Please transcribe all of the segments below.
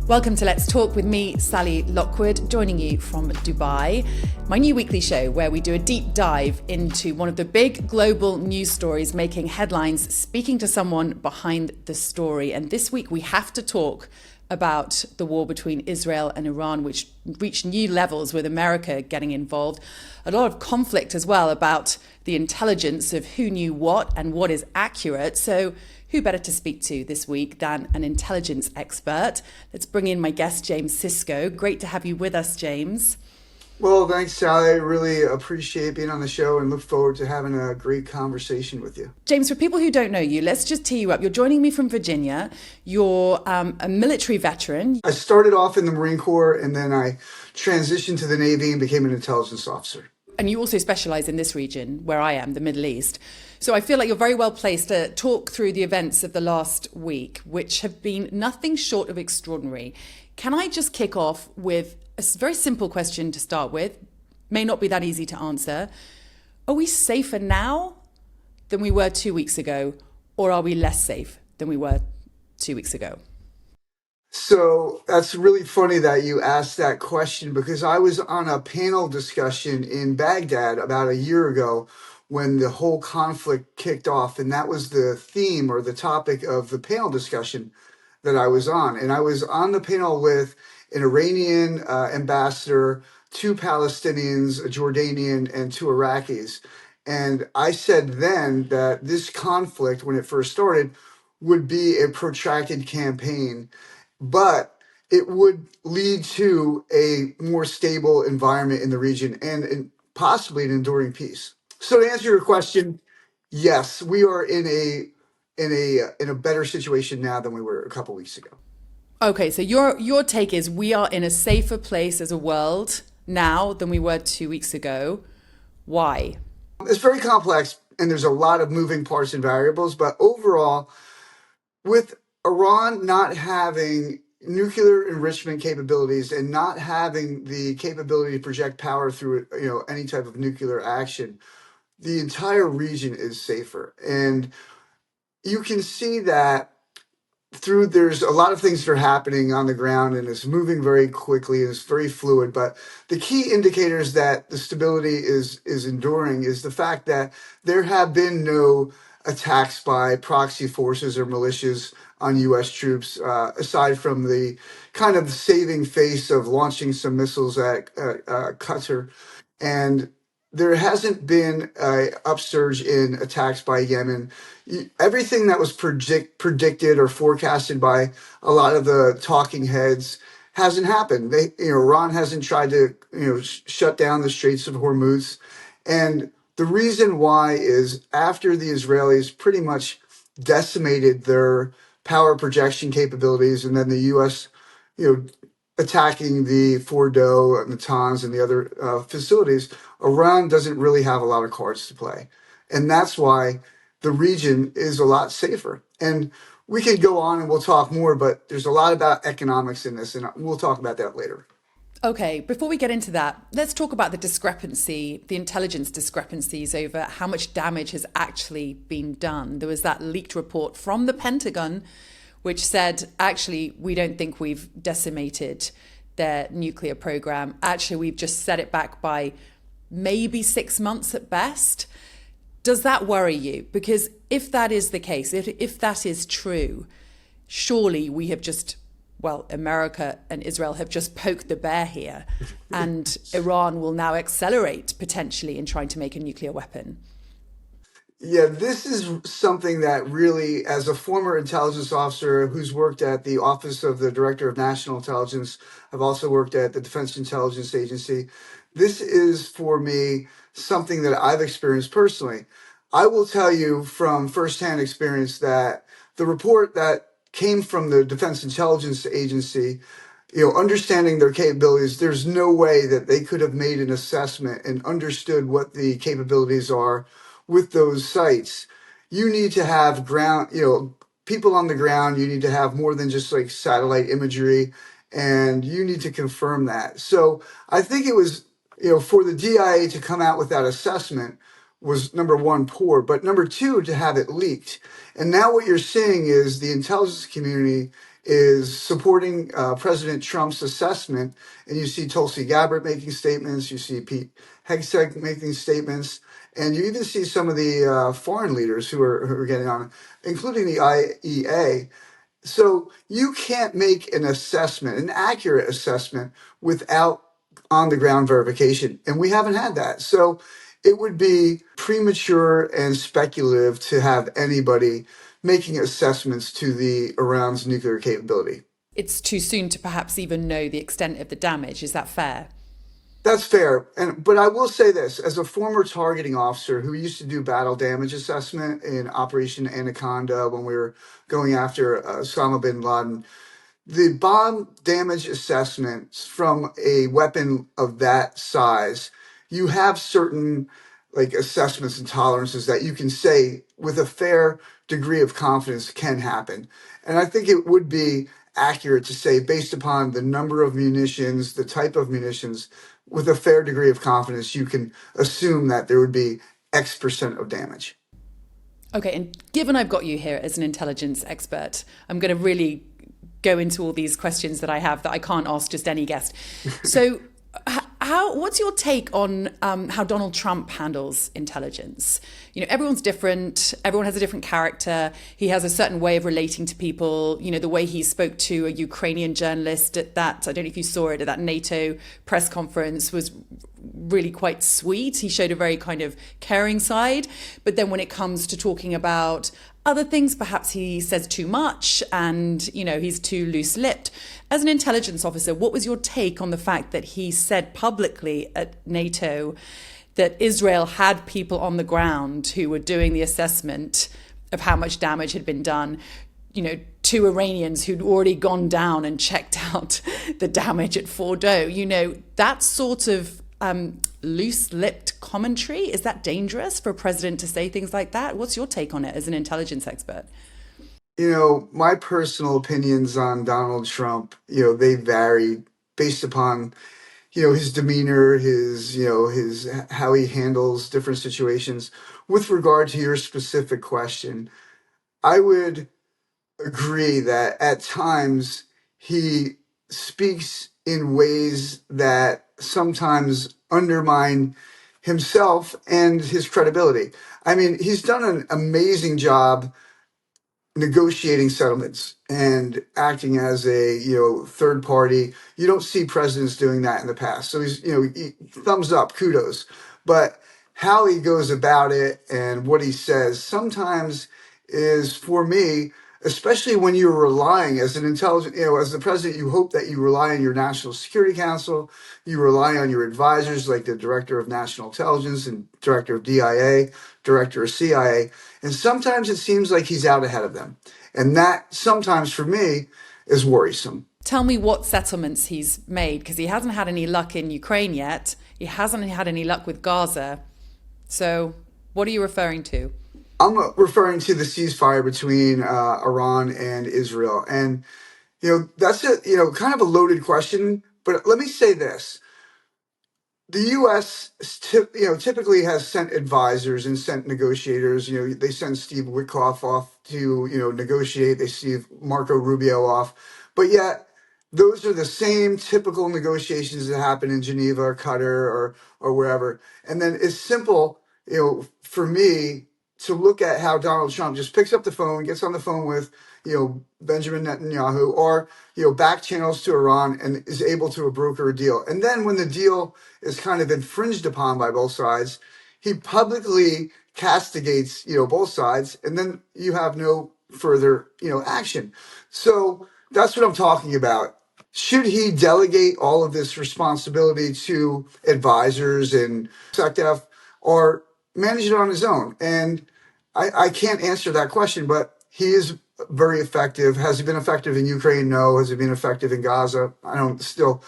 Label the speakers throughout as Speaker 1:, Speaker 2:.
Speaker 1: Welcome to Let's Talk with me, Sally Lockwood, joining you from Dubai. My new weekly show where we do a deep dive into one of the big global news stories making headlines, speaking to someone behind the story. And this week we have to talk about the war between Israel and Iran, which reached new levels with America getting involved. A lot of conflict as well about the intelligence of who knew what and what is accurate. So who better to speak to this week than an intelligence expert? Let's bring in my guest, James Sisco. Great to have you with us, James.
Speaker 2: Well, thanks, Sally. I really appreciate being on the show and look forward to having a great conversation with you.
Speaker 1: James, for people who don't know you, let's just tee you up. You're joining me from Virginia. You're a military veteran.
Speaker 2: I started off in the Marine Corps and then I transitioned to the Navy and became an intelligence officer.
Speaker 1: And you also specialize in this region where I am, the Middle East. So I feel like you're very well placed to talk through the events of the last week, which have been nothing short of extraordinary. Can I just kick off with a very simple question to start with? May not be that easy to answer. Are we safer now than we were 2 weeks ago, or are we less safe than we were 2 weeks ago?
Speaker 2: So that's really funny that you asked that question because I was on a panel discussion in Baghdad about a year ago when the whole conflict kicked off. And that was the theme or the topic of the panel discussion that I was on. And I was on the panel with an Iranian ambassador, two Palestinians, a Jordanian, and two Iraqis. And I said then that this conflict, when it first started, would be a protracted campaign, but it would lead to a more stable environment in the region and possibly an enduring peace. So to answer your question, yes, we are in a better situation now than we were a couple weeks ago.
Speaker 1: Okay, so your take is we are in a safer place as a world now than we were 2 weeks ago. Why?
Speaker 2: It's very complex and there's a lot of moving parts and variables, but overall, with Iran not having nuclear enrichment capabilities and not having the capability to project power through any type of nuclear action, the entire region is safer. And you can see that there's a lot of things that are happening on the ground and it's moving very quickly and it's very fluid. But the key indicators that the stability is enduring is the fact that there have been no attacks by proxy forces or militias on U.S. troops, aside from the kind of saving face of launching some missiles at Qatar. And there hasn't been an upsurge in attacks by Yemen. Everything that was predicted or forecasted by a lot of the talking heads hasn't happened. Iran hasn't tried to shut down the Straits of Hormuz. And the reason why is after the Israelis pretty much decimated their power projection capabilities, and then the U.S., attacking the Fordo and the Natanz and the other facilities, Iran doesn't really have a lot of cards to play. And that's why the region is a lot safer. And we can go on and we'll talk more, but there's a lot about economics in this, and we'll talk about that later.
Speaker 1: Okay, before we get into that, let's talk about the intelligence discrepancies over how much damage has actually been done. There was that leaked report from the Pentagon which said, actually, we don't think we've decimated their nuclear program. Actually, we've just set it back by maybe 6 months at best. Does that worry you? Because if that is the case, if that is true, surely we have just, America and Israel have just poked the bear here, and Iran will now accelerate potentially in trying to make a nuclear weapon.
Speaker 2: Yeah, this is something that really, as a former intelligence officer who's worked at the Office of the Director of National Intelligence, I've also worked at the Defense Intelligence Agency. This is, for me, something that I've experienced personally. I will tell you from firsthand experience that the report that came from the Defense Intelligence Agency, understanding their capabilities, there's no way that they could have made an assessment and understood what the capabilities are with those sites. You need to have people on the ground. You need to have more than just like satellite imagery, and you need to confirm that. So I think it was, for the DIA to come out with that assessment was number one, poor, but number two, to have it leaked. And now what you're seeing is the intelligence community is supporting President Trump's assessment. And you see Tulsi Gabbard making statements, you see Pete Hegseth making statements, and you even see some of the foreign leaders who are getting on, including the IEA. So you can't make an assessment, an accurate assessment, without on the ground verification. And we haven't had that. So it would be premature and speculative to have anybody making assessments to the Iran's nuclear capability.
Speaker 1: It's too soon to perhaps even know the extent of the damage. Is that fair?
Speaker 2: That's fair. But I will say this, as a former targeting officer who used to do battle damage assessment in Operation Anaconda when we were going after Osama bin Laden, the bomb damage assessments from a weapon of that size, you have certain like assessments and tolerances that you can say with a fair degree of confidence can happen. And I think it would be accurate to say, based upon the number of munitions, the type of munitions, with a fair degree of confidence, you can assume that there would be X percent of damage.
Speaker 1: Okay, and given I've got you here as an intelligence expert, I'm going to really go into all these questions that I have that I can't ask just any guest. So what's your take on how Donald Trump handles intelligence? You know, everyone's different. Everyone has a different character. He has a certain way of relating to people. You know, the way he spoke to a Ukrainian journalist at that, I don't know if you saw it, at that NATO press conference was really quite sweet. He showed a very kind of caring side. But then when it comes to talking about other things, perhaps he says too much and, you know, he's too loose-lipped. As an intelligence officer, what was your take on the fact that he said publicly at NATO that Israel had people on the ground who were doing the assessment of how much damage had been done, you know, two Iranians who'd already gone down and checked out the damage at Fordo? You know, that sort of loose-lipped commentary, is that dangerous for a president to say things like that? What's your take on it as an intelligence expert?
Speaker 2: You know, my personal opinions on Donald Trump, you know, they vary based upon, you know, his demeanor, his how he handles different situations. With regard to your specific question, I would agree that at times he speaks in ways that sometimes undermine himself and his credibility. I mean, he's done an amazing job negotiating settlements and acting as a, you know, third party. You don't see presidents doing that in the past. So he's, you know, thumbs up, kudos. But how he goes about it and what he says sometimes is, for me, especially when you're relying as an intelligent, you know, as the president, you hope that you rely on your National Security Council, you rely on your advisors like the Director of National Intelligence and Director of DIA, Director of CIA, and sometimes it seems like he's out ahead of them. And that sometimes for me is worrisome.
Speaker 1: Tell me what settlements he's made, because he hasn't had any luck in Ukraine yet. He hasn't had any luck with Gaza. So what are you referring to?
Speaker 2: I'm referring to the ceasefire between Iran and Israel. And, you know, that's a, you know, kind of a loaded question. But let me say this. The U.S. Typically has sent advisors and sent negotiators. You know, they send Steve Witkoff off to, you know, negotiate. They see Marco Rubio off. But yet those are the same typical negotiations that happen in Geneva or Qatar or wherever. And then it's simple, you know, for me, to look at how Donald Trump just picks up the phone, gets on the phone with, you know, Benjamin Netanyahu, or, you know, back channels to Iran and is able to broker a deal. And then when the deal is kind of infringed upon by both sides, he publicly castigates, you know, both sides, and then you have no further, you know, action. So that's what I'm talking about. Should he delegate all of this responsibility to advisors and SecDef, or manage it on his own? And I can't answer that question, but he is very effective. Has he been effective in Ukraine? No. Has he been effective in Gaza? I don't, still,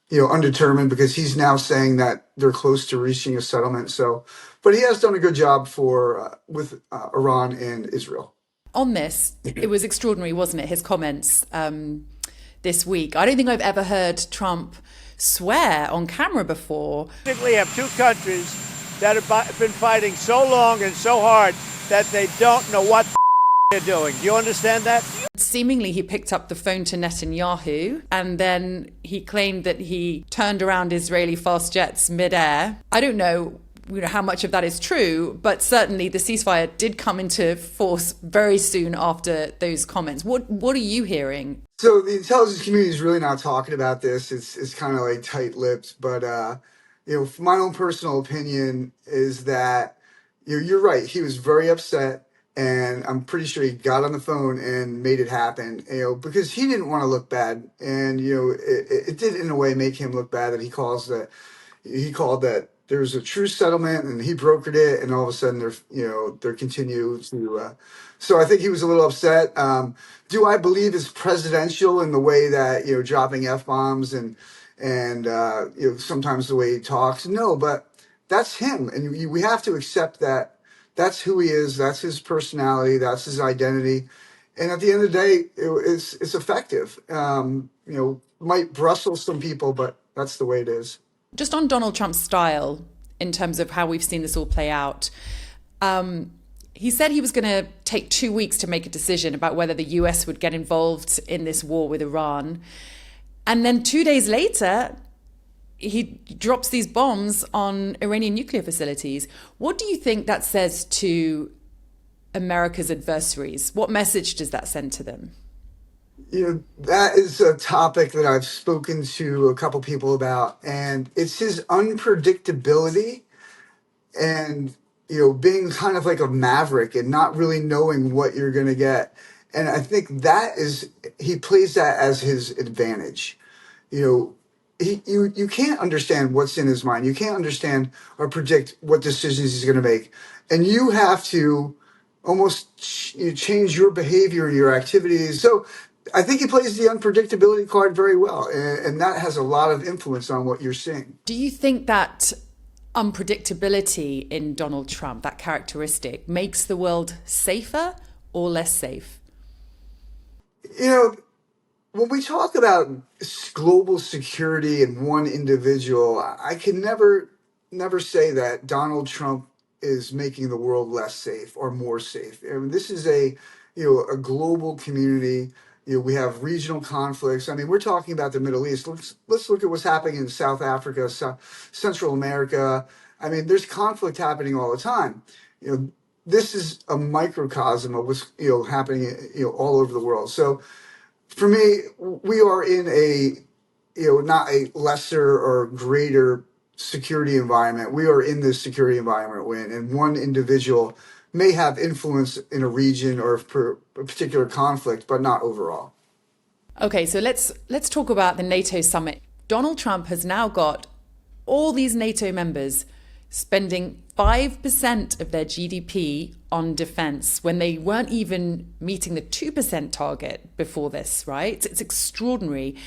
Speaker 2: you know, undetermined, because he's now saying that they're close to reaching a settlement. So, but he has done a good job with Iran and Israel.
Speaker 1: On this, it was extraordinary, wasn't it? His comments this week. I don't think I've ever heard Trump swear on camera before.
Speaker 3: We basically have two countries that have been fighting so long and so hard that they don't know what they're doing. Do you understand that?
Speaker 1: Seemingly, he picked up the phone to Netanyahu, and then he claimed that he turned around Israeli fast jets midair. I don't know how much of that is true, but certainly the ceasefire did come into force very soon after those comments. What are you hearing?
Speaker 2: So the intelligence community is really not talking about this. It's kind of like tight-lipped, but my own personal opinion is that you're right. He was very upset. And I'm pretty sure he got on the phone and made it happen, because he didn't want to look bad. And, it did in a way make him look bad that he called that there was a true settlement and he brokered it. And all of a sudden they're continue to, so I think he was a little upset. Do I believe it's presidential in the way that, dropping F-bombs and sometimes the way he talks? No, but that's him. And we have to accept that. That's who he is. That's his personality. That's his identity. And at the end of the day, it's effective. Might bristle some people, but that's the way it is.
Speaker 1: Just on Donald Trump's style, in terms of how we've seen this all play out, he said he was going to take 2 weeks to make a decision about whether the US would get involved in this war with Iran. And then 2 days later, he drops these bombs on Iranian nuclear facilities. What do you think that says to America's adversaries? What message does that send to them?
Speaker 2: That is a topic that I've spoken to a couple people about, and it's his unpredictability and, being kind of like a maverick and not really knowing what you're going to get. And I think he plays that as his advantage. You can't understand what's in his mind. You can't understand or predict what decisions he's going to make. And you have to almost change your behavior and your activities. So I think he plays the unpredictability card very well. And that has a lot of influence on what you're seeing.
Speaker 1: Do you think that unpredictability in Donald Trump, that characteristic, makes the world safer or less safe?
Speaker 2: When we talk about global security and one individual, I can never say that Donald Trump is making the world less safe or more safe. I mean, this is a global community. We have regional conflicts. I mean, we're talking about the Middle East. Let's look at what's happening in South Africa, Central America. I mean, there's conflict happening all the time. This is a microcosm of what's happening all over the world. So for me, we are in not a lesser or greater security environment. We are in this security environment we're in, and one individual may have influence in a region or a particular conflict, but not overall.
Speaker 1: Okay, so let's talk about the NATO summit. Donald Trump has now got all these NATO members spending 5% of their GDP on defense when they weren't even meeting the 2% target before this, right? It's extraordinary.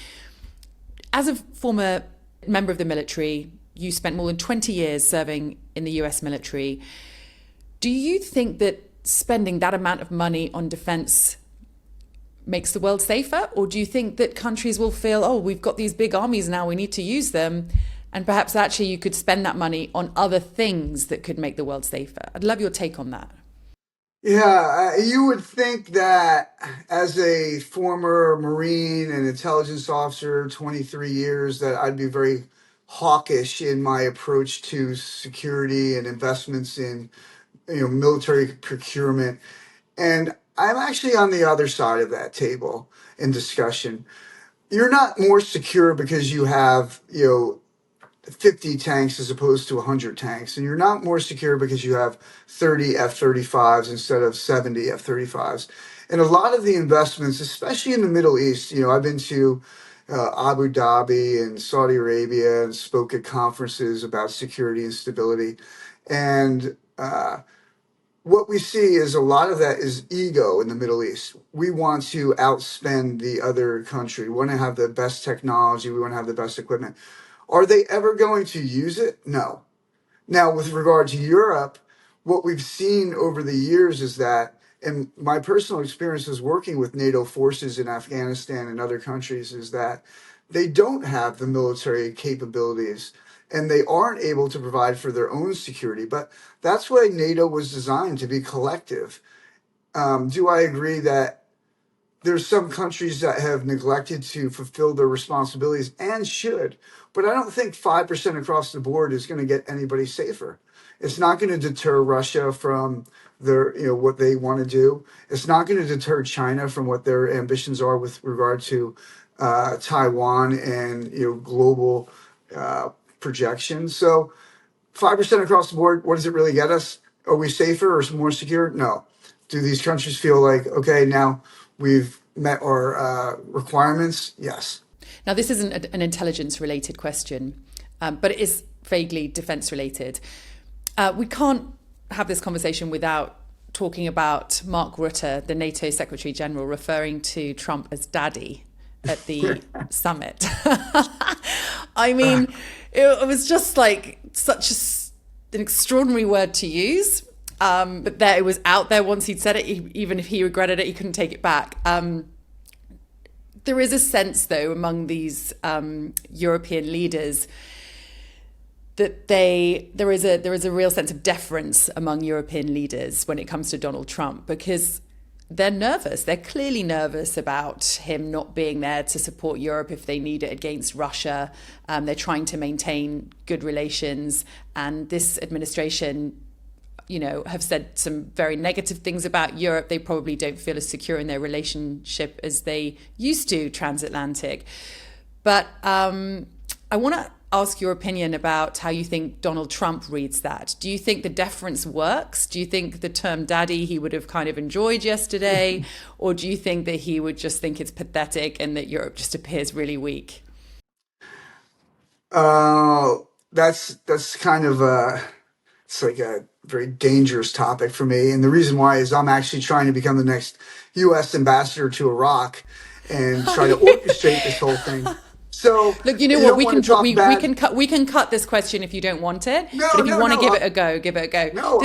Speaker 1: As a former member of the military, you spent more than 20 years serving in the US military. Do you think that spending that amount of money on defense makes the world safer? Or do you think that countries will feel, oh, we've got these big armies now, we need to use them, and perhaps actually you could spend that money on other things that could make the world safer? I'd love your take on that.
Speaker 2: Yeah, you would think that as a former Marine and intelligence officer, 23 years, that I'd be very hawkish in my approach to security and investments in military procurement. And I'm actually on the other side of that table in discussion. You're not more secure because you have, 50 tanks as opposed to 100 tanks. And you're not more secure because you have 30 F-35s instead of 70 F-35s. And a lot of the investments, especially in the Middle East, I've been to Abu Dhabi and Saudi Arabia and spoke at conferences about security and stability. And what we see is a lot of that is ego in the Middle East. We want to outspend the other country. We want to have the best technology. We want to have the best equipment. Are they ever going to use it? No. Now, with regard to Europe, what we've seen over the years is that, and my personal experiences working with NATO forces in Afghanistan and other countries, is that they don't have the military capabilities and they aren't able to provide for their own security. But that's why NATO was designed, to be collective. Do I agree that there's some countries that have neglected to fulfill their responsibilities and should, but I don't think 5% across the board is going to get anybody safer. It's not going to deter Russia from their, what they want to do. It's not going to deter China from what their ambitions are with regard to Taiwan and global projections. So 5% across the board, what does it really get us? Are we safer or more secure? No. Do these countries feel like, okay, now we've met our requirements? Yes.
Speaker 1: Now, this isn't an intelligence-related question, but it is vaguely defense-related. We can't have this conversation without talking about Mark Rutte, the NATO Secretary General, referring to Trump as daddy at the summit. I mean, it was just like such an extraordinary word to use. But there, it was out there once he'd said it. Even if he regretted it, he couldn't take it back. There is a sense, though, among these European leaders that there is a real sense of deference among European leaders when it comes to Donald Trump, because they're nervous. They're clearly nervous about him not being there to support Europe if they need it against Russia. They're trying to maintain good relations, and this administration have said some very negative things about Europe. They probably don't feel as secure in their relationship as they used to transatlantic. But I want to ask your opinion about how you think Donald Trump reads that. Do you think the deference works? Do you think the term daddy he would have kind of enjoyed yesterday? Or do you think that he would just think it's pathetic and that Europe just appears really weak?
Speaker 2: That's kind of it's like a very dangerous topic for me. And the reason why is I'm actually trying to become the next U.S. ambassador to Iraq and try to orchestrate this whole thing. So
Speaker 1: look, you know what? We can cut this question if you don't want it.
Speaker 2: No,
Speaker 1: but if you want to
Speaker 2: no,
Speaker 1: give it a go, give it a go.
Speaker 2: No,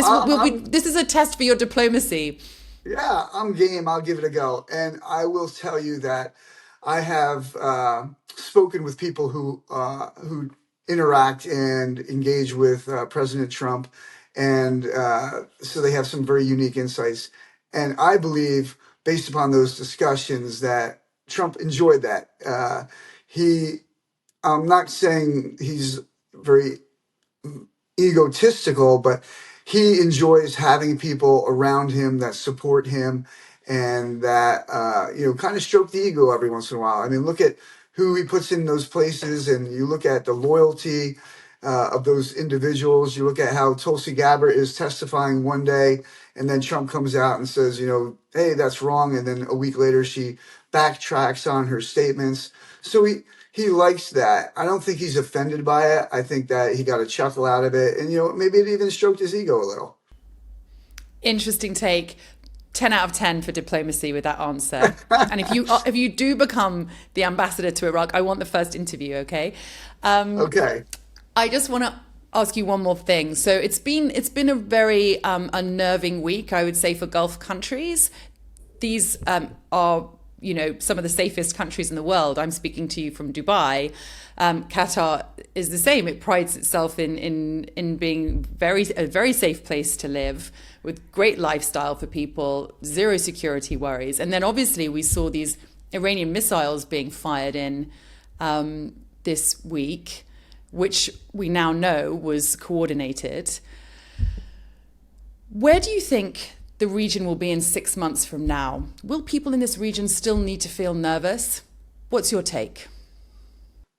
Speaker 1: this is a test for your diplomacy.
Speaker 2: Yeah, I'm game. I'll give it a go. And I will tell you that I have spoken with people who interact and engage with President Trump. And so they have some very unique insights. And I believe, based upon those discussions, that Trump enjoyed that. I'm not saying he's very egotistical, but he enjoys having people around him that support him and that, kind of stroke the ego every once in a while. I mean, look at who he puts in those places, and you look at the loyalty of those individuals. You look at how Tulsi Gabbard is testifying one day, and then Trump comes out and says, hey, that's wrong. And then a week later, she backtracks on her statements. So he likes that. I don't think he's offended by it. I think that he got a chuckle out of it. And, maybe it even stroked his ego a little.
Speaker 1: Interesting take. 10 out of 10 for diplomacy with that answer. And if you do become the ambassador to Iraq, I want the first interview, okay?
Speaker 2: Okay.
Speaker 1: I just want to ask you one more thing. So it's been a very unnerving week, I would say, for Gulf countries. These are some of the safest countries in the world. I'm speaking to you from Dubai. Qatar is the same. It prides itself in being a very safe place to live, with great lifestyle for people, zero security worries. And then obviously we saw these Iranian missiles being fired in this week, which we now know was coordinated. Where do you think the region will be in 6 months from now? Will people in this region still need to feel nervous? What's your take?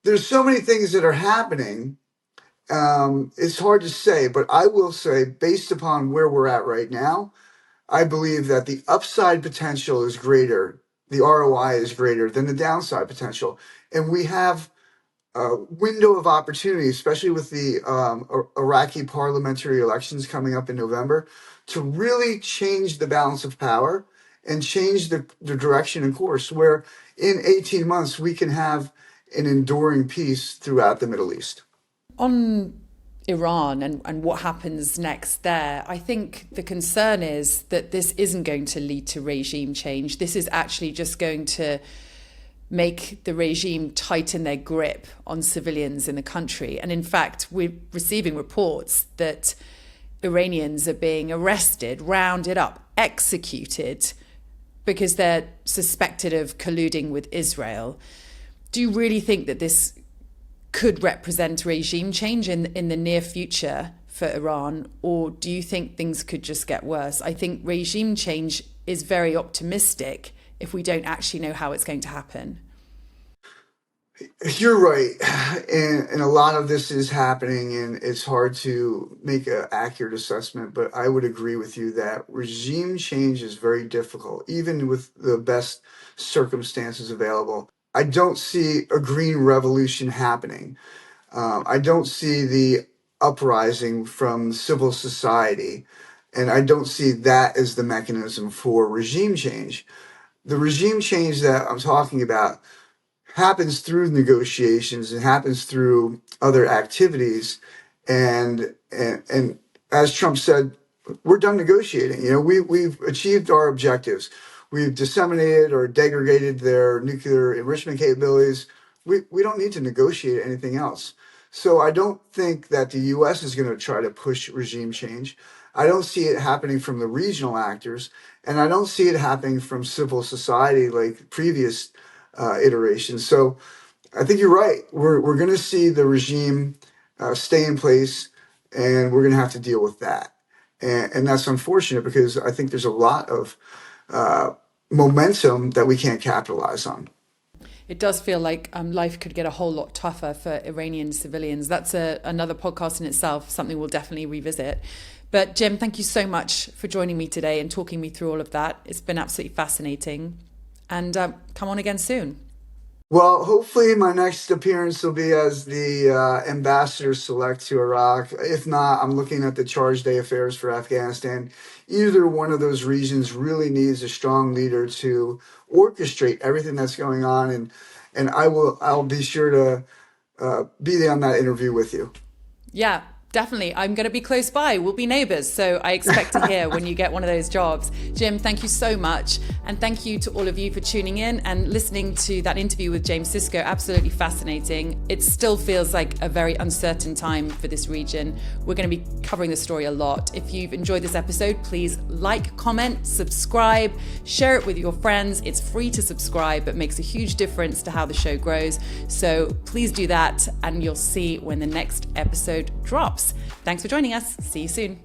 Speaker 2: There's so many things that are happening. It's hard to say, but I will say, based upon where we're at right now, I believe that the upside potential is greater, the ROI is greater than the downside potential. And we have a window of opportunity, especially with the Iraqi parliamentary elections coming up in November, to really change the balance of power and change the direction and course, where in 18 months we can have an enduring peace throughout the Middle East.
Speaker 1: On Iran and what happens next there, I think the concern is that this isn't going to lead to regime change. This is actually just going to make the regime tighten their grip on civilians in the country. And in fact, we're receiving reports that Iranians are being arrested, rounded up, executed because they're suspected of colluding with Israel. Do you really think that this could represent regime change in the near future for Iran, or do you think things could just get worse? I think regime change is very optimistic if we don't actually know how it's going to happen.
Speaker 2: You're right. And a lot of this is happening, and it's hard to make an accurate assessment. But I would agree with you that regime change is very difficult, even with the best circumstances available. I don't see a green revolution happening. I don't see the uprising from civil society, and I don't see that as the mechanism for regime change. The regime change that I'm talking about happens through negotiations and happens through other activities. And as Trump said, we're done negotiating. We've achieved our objectives. We've disseminated or degraded their nuclear enrichment capabilities. We don't need to negotiate anything else. So I don't think that the U.S. is going to try to push regime change. I don't see it happening from the regional actors, and I don't see it happening from civil society like previous iterations. So I think you're right. We're going to see the regime stay in place, and we're going to have to deal with that. And that's unfortunate because I think there's a lot of momentum that we can't capitalize on.
Speaker 1: It does feel like life could get a whole lot tougher for Iranian civilians. That's another podcast in itself, something we'll definitely revisit. But Jim, thank you so much for joining me today and talking me through all of that. It's been absolutely fascinating. And come on again soon.
Speaker 2: Well, hopefully my next appearance will be as the ambassador-select to Iraq. If not, I'm looking at the charge d'affaires for Afghanistan. Either one of those regions really needs a strong leader to orchestrate everything that's going on, and I'll be sure to be there on that interview with you.
Speaker 1: Yeah. Definitely. I'm going to be close by. We'll be neighbours. So I expect to hear when you get one of those jobs. Jim, thank you so much. And thank you to all of you for tuning in and listening to that interview with James Sisco. Absolutely fascinating. It still feels like a very uncertain time for this region. We're going to be covering the story a lot. If you've enjoyed this episode, please like, comment, subscribe, share it with your friends. It's free to subscribe, but makes a huge difference to how the show grows. So please do that, and you'll see when the next episode drops. Thanks for joining us. See you soon.